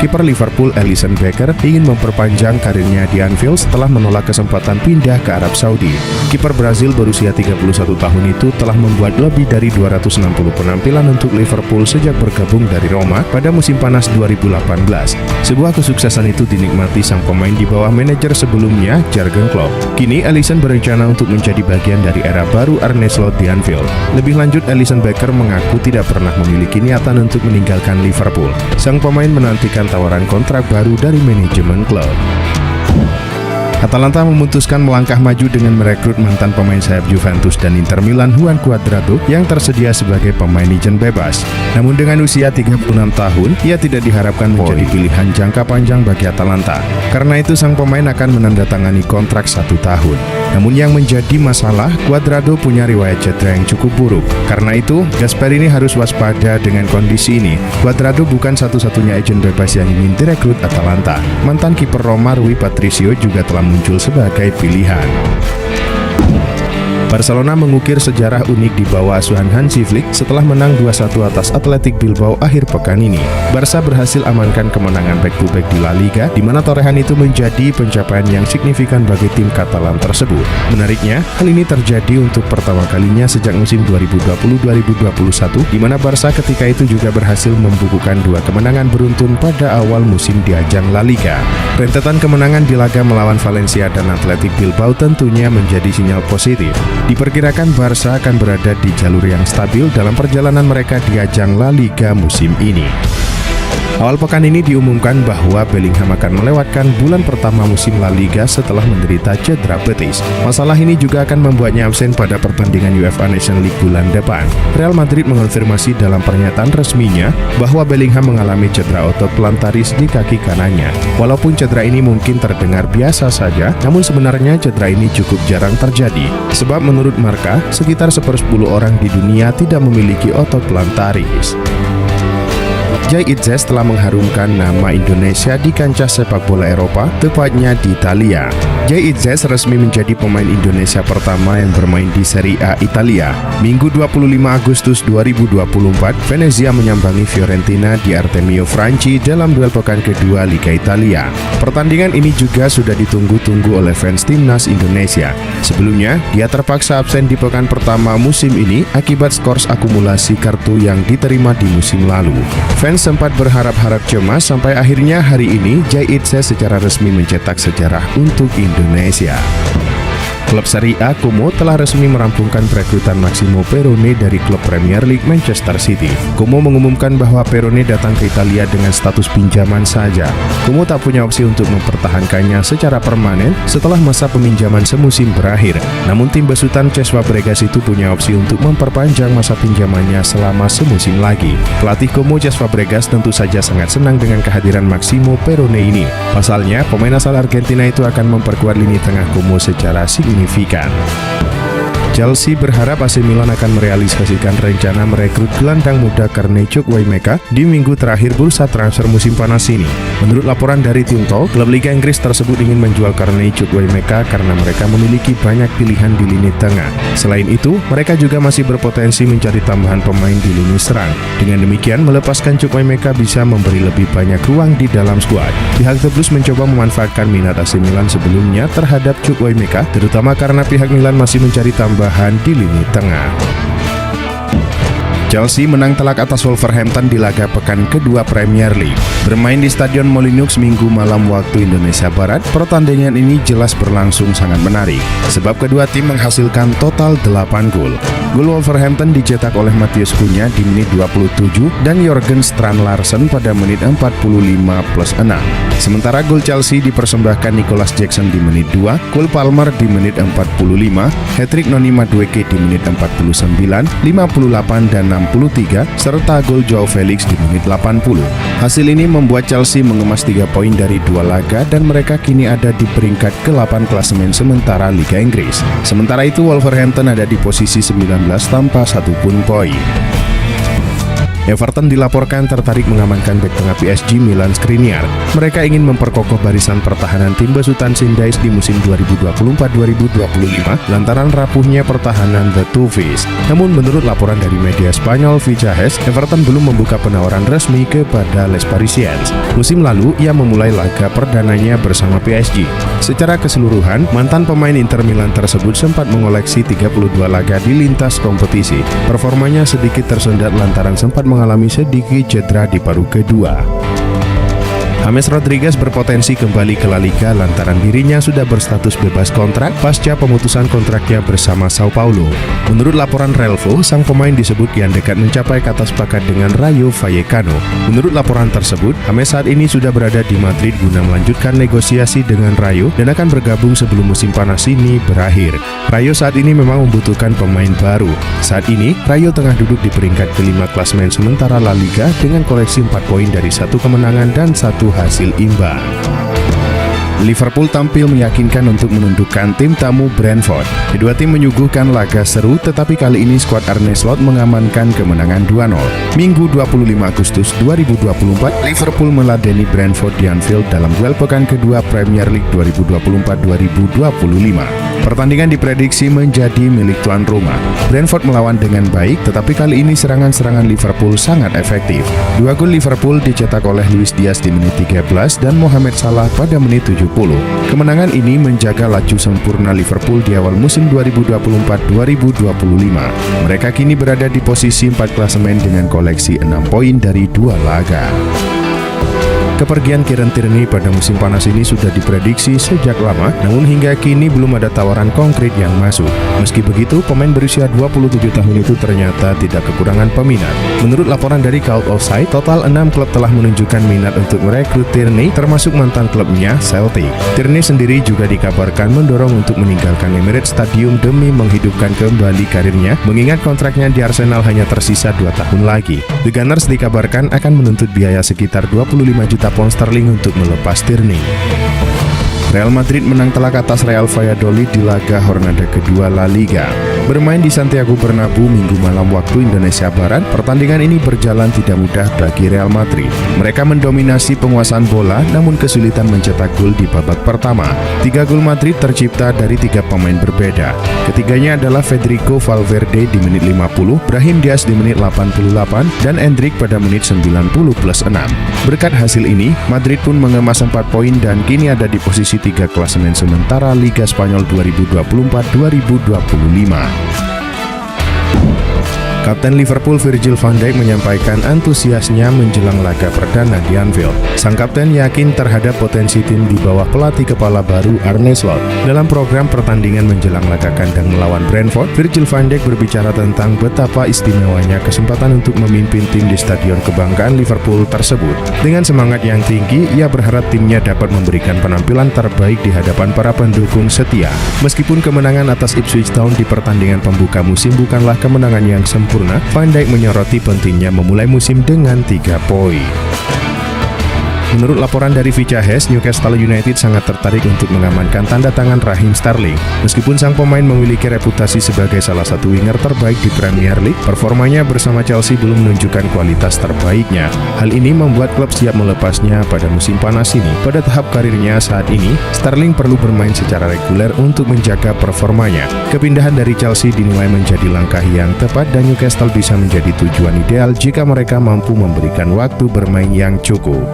Kiper Liverpool Alisson Becker ingin memperpanjang karirnya di Anfield setelah menolak kesempatan pindah ke Arab Saudi. Kiper Brazil berusia 31 tahun itu telah membuat lebih dari 260 penampilan untuk Liverpool sejak bergabung dari Roma pada musim panas 2018. Sebuah kesuksesan itu dinikmati sang pemain di bawah manajer sebelumnya, Jurgen Klopp. Kini Alisson berencana untuk menjadi bagian dari era baru Arne Slot di Anfield. Lebih lanjut, Alisson Becker mengaku tidak pernah memiliki niatan untuk meninggalkan Liverpool. Sang pemain menantikan tawaran kontrak baru dari manajemen klub. Atalanta memutuskan melangkah maju dengan merekrut mantan pemain sayap Juventus dan Inter Milan Juan Cuadrado yang tersedia sebagai pemain ijen bebas. Namun dengan usia 36 tahun, ia tidak diharapkan menjadi pilihan jangka panjang bagi Atalanta. Karena itu sang pemain akan menandatangani kontrak 1 tahun. Namun yang menjadi masalah, Cuadrado punya riwayat cedera yang cukup buruk. Karena itu, Gasperini harus waspada dengan kondisi ini. Cuadrado bukan satu-satunya agen bebas yang ingin direkrut Atalanta. Mantan kiper Roma Rui Patricio juga telah muncul sebagai pilihan. Barcelona mengukir sejarah unik di bawah asuhan Hansi Flick setelah menang 2-1 atas Athletic Bilbao akhir pekan ini. Barca berhasil amankan kemenangan back-to-back di La Liga, di mana torehan itu menjadi pencapaian yang signifikan bagi tim Katalan tersebut. Menariknya, hal ini terjadi untuk pertama kalinya sejak musim 2020-2021, di mana Barca ketika itu juga berhasil membukukan 2 kemenangan beruntun pada awal musim di ajang La Liga. Rentetan kemenangan di laga melawan Valencia dan Athletic Bilbao tentunya menjadi sinyal positif. Diperkirakan Barca akan berada di jalur yang stabil dalam perjalanan mereka di ajang La Liga musim ini. Awal pekan ini diumumkan bahwa Bellingham akan melewatkan bulan pertama musim La Liga setelah menderita cedera betis. Masalah ini juga akan membuatnya absen pada pertandingan UEFA Nations League bulan depan. Real Madrid mengonfirmasi dalam pernyataan resminya bahwa Bellingham mengalami cedera otot plantaris di kaki kanannya. Walaupun cedera ini mungkin terdengar biasa saja, namun sebenarnya cedera ini cukup jarang terjadi. Sebab menurut Marca, sekitar 1/10 orang di dunia tidak memiliki otot plantaris. Jay Itzes telah mengharumkan nama Indonesia di kancah sepak bola Eropa, tepatnya di Italia. Jay Itzes resmi menjadi pemain Indonesia pertama yang bermain di Serie A Italia. Minggu 25 Agustus 2024, Venezia menyambangi Fiorentina di Artemio Franchi dalam duel pekan kedua Liga Italia. Pertandingan ini juga sudah ditunggu-tunggu oleh fans timnas Indonesia. Sebelumnya, dia terpaksa absen di pekan pertama musim ini akibat skors akumulasi kartu yang diterima di musim lalu. Fans sempat berharap-harap cemas sampai akhirnya hari ini Jay Itzes secara resmi mencetak sejarah untuk Indonesia. Klub Serie A Como telah resmi merampungkan perekrutan Massimo Perrone dari klub Premier League Manchester City. Como mengumumkan bahwa Perrone datang ke Italia dengan status pinjaman saja. Como tak punya opsi untuk mempertahankannya secara permanen setelah masa peminjaman semusim berakhir. Namun tim besutan Cesc Fabregas itu punya opsi untuk memperpanjang masa pinjamannya selama semusim lagi. Pelatih Como Cesc Fabregas tentu saja sangat senang dengan kehadiran Massimo Perrone ini. Pasalnya, pemain asal Argentina itu akan memperkuat lini tengah Como secara signifikan. Chelsea berharap AC Milan akan merealisasikan rencana merekrut gelandang muda Karney Chukwuemeka di minggu terakhir bursa transfer musim panas ini. Menurut laporan dari Tinto, klub Liga Inggris tersebut ingin menjual Karney Chukwuemeka karena mereka memiliki banyak pilihan di lini tengah. Selain itu, mereka juga masih berpotensi mencari tambahan pemain di lini serang. Dengan demikian, melepaskan Chukwuemeka bisa memberi lebih banyak ruang di dalam skuad. Pihak The Blues mencoba memanfaatkan minat AC Milan sebelumnya terhadap Chukwuemeka, terutama karena pihak Milan masih mencari tambahan di lini tengah. Chelsea menang telak atas Wolverhampton di laga pekan kedua Premier League. Bermain di Stadion Molineux Minggu malam waktu Indonesia Barat, pertandingan ini jelas berlangsung sangat menarik, sebab kedua tim menghasilkan total 8 gol. Gol Wolverhampton dicetak oleh Matheus Cunha di menit 27 dan Jørgen Strand Larsen pada menit 45+6. Sementara gol Chelsea dipersembahkan Nicolas Jackson di menit 2, Cole Palmer di menit 45, hat-trick Noni Madueke di menit 49, 58 dan 63, serta gol Joao Felix di menit 80. Hasil ini membuat Chelsea mengemas 3 poin dari 2 laga dan mereka kini ada di peringkat ke-8 klasemen sementara Liga Inggris. Sementara itu Wolverhampton ada di posisi 19 tanpa 1 pun poin. Everton dilaporkan tertarik mengamankan bek tengah PSG Milan Skriniar. Mereka ingin memperkokoh barisan pertahanan tim besutan Sindais di musim 2024-2025 lantaran rapuhnya pertahanan The Toffees. Namun menurut laporan dari media Spanyol Fichajes, Everton belum membuka penawaran resmi kepada Les Parisiens. Musim lalu ia memulai laga perdananya bersama PSG. Secara keseluruhan, mantan pemain Inter Milan tersebut sempat mengoleksi 32 laga di lintas kompetisi. Performanya sedikit tersendat lantaran sempat mengalami sedikit cedera di paruh kedua. James Rodriguez berpotensi kembali ke La Liga lantaran dirinya sudah berstatus bebas kontrak pasca pemutusan kontraknya bersama Sao Paulo. Menurut laporan Relvo, sang pemain disebut kian dekat mencapai kata sepakat dengan Rayo Vallecano. Menurut laporan tersebut, James saat ini sudah berada di Madrid guna melanjutkan negosiasi dengan Rayo dan akan bergabung sebelum musim panas ini berakhir. Rayo saat ini memang membutuhkan pemain baru. Saat ini, Rayo tengah duduk di peringkat kelima klasemen sementara La Liga dengan koleksi 4 poin dari 1 kemenangan dan 1 hasil imbang. Liverpool tampil meyakinkan untuk menundukkan tim tamu Brentford. Kedua tim menyuguhkan laga seru, tetapi kali ini skuad Arne Slot mengamankan kemenangan 2-0. Minggu 25 Agustus 2024, Liverpool meladeni Brentford di Anfield dalam duel pekan kedua Premier League 2024-2025. Pertandingan diprediksi menjadi milik tuan rumah. Brentford melawan dengan baik, tetapi kali ini serangan-serangan Liverpool sangat efektif. 2 gol Liverpool dicetak oleh Luis Diaz di menit 13 dan Mohamed Salah pada menit 70. Kemenangan ini menjaga laju sempurna Liverpool di awal musim 2024-2025. Mereka kini berada di posisi 4 klasemen dengan koleksi 6 poin dari 2 laga. Kepergian Kieran Tierney pada musim panas ini sudah diprediksi sejak lama, namun hingga kini belum ada tawaran konkret yang masuk. Meski begitu, pemain berusia 27 tahun itu ternyata tidak kekurangan peminat. Menurut laporan dari Cult of Sight, total 6 klub telah menunjukkan minat untuk merekrut Tierney, termasuk mantan klubnya Celtic. Tierney sendiri juga dikabarkan mendorong untuk meninggalkan Emirates Stadium demi menghidupkan kembali karirnya, mengingat kontraknya di Arsenal hanya tersisa 2 tahun lagi. The Gunners dikabarkan akan menuntut biaya sekitar 25 juta pound sterling untuk melepas Tierney. Real Madrid menang telak atas Real Valladolid di laga Jornada kedua La Liga. Bermain di Santiago Bernabeu Minggu malam waktu Indonesia Barat, pertandingan ini berjalan tidak mudah bagi Real Madrid. Mereka mendominasi penguasaan bola, namun kesulitan mencetak gol di babak pertama. 3 gol Madrid tercipta dari 3 pemain berbeda. Ketiganya adalah Federico Valverde di menit 50, Brahim Diaz di menit 88, dan Endrick pada menit 90+6. Berkat hasil ini, Madrid pun mengemas 4 poin dan kini ada di posisi 3 klasemen sementara Liga Spanyol 2024-2025. Kapten Liverpool Virgil van Dijk menyampaikan antusiasnya menjelang laga perdana di Anfield. Sang kapten yakin terhadap potensi tim di bawah pelatih kepala baru Arne Slot. Dalam program pertandingan menjelang laga kandang melawan Brentford, Virgil van Dijk berbicara tentang betapa istimewanya kesempatan untuk memimpin tim di stadion kebanggaan Liverpool tersebut. Dengan semangat yang tinggi, ia berharap timnya dapat memberikan penampilan terbaik di hadapan para pendukung setia. Meskipun kemenangan atas Ipswich Town di pertandingan pembuka musim bukanlah kemenangan yang sempurna, Van Dijk menyoroti pentingnya memulai musim dengan 3 poin. Menurut laporan dari Fichajes, Newcastle United sangat tertarik untuk mengamankan tanda tangan Raheem Sterling. Meskipun sang pemain memiliki reputasi sebagai salah satu winger terbaik di Premier League, performanya bersama Chelsea belum menunjukkan kualitas terbaiknya. Hal ini membuat klub siap melepasnya pada musim panas ini. Pada tahap karirnya saat ini, Sterling perlu bermain secara reguler untuk menjaga performanya. Kepindahan dari Chelsea dinilai menjadi langkah yang tepat dan Newcastle bisa menjadi tujuan ideal jika mereka mampu memberikan waktu bermain yang cukup.